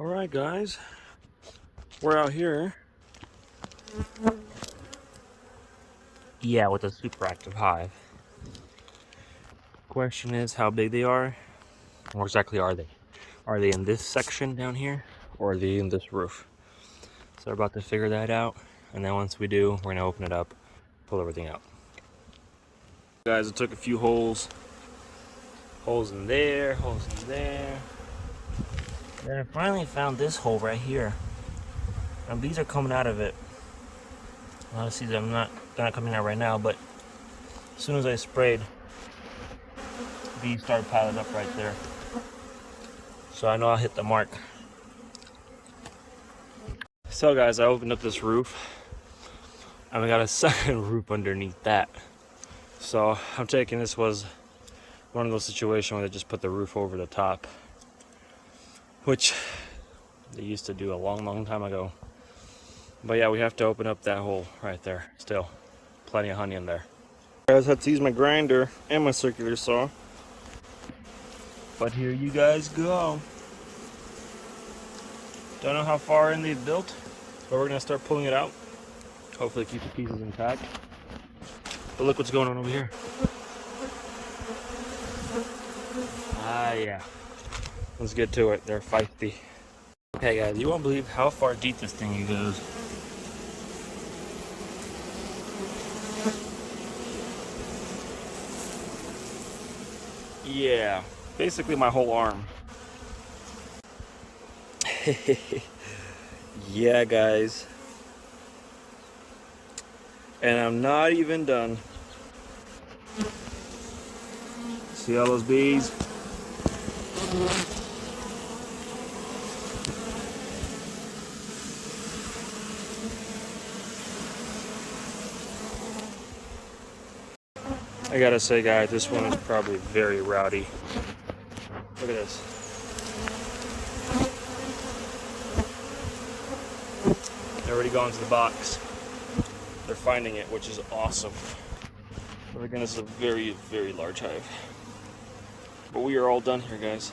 Alright guys, we're out here. Yeah, with a super active hive. Question is how big they are. Where exactly are they? Are they in this section down here, or are they in this roof? So we're about to figure that out, and then once we do, we're gonna open it up, pull everything out. Guys, I took a few holes in there, holes in there. Then I finally found this hole right here. And bees are coming out of it. Honestly, they're not coming out right now, but as soon as I sprayed, bees started piling up right there. So I know I'll hit the mark. So guys, I opened up this roof, and we got a second roof underneath that. So I'm taking this was one of those situations where they just put the roof over the top, which they used to do a long time ago. But yeah, we have to open up that hole right there. Still plenty of honey in there. Guys, had to use my grinder and my circular saw, but here you guys go. Don't know how far in they've built, but we're gonna start pulling it out. Hopefully keep the pieces intact. But look what's going on over here. Ah yeah, let's get to it. They're feisty. Okay guys, you won't believe how far deep this thing goes. Yeah, basically my whole arm. Yeah guys, and I'm not even done. See all those bees? I gotta say guys, this one is probably very rowdy. Look at this. They're already gone to the box. They're finding it, which is awesome. But again, this is a very large hive. But we are all done here, guys.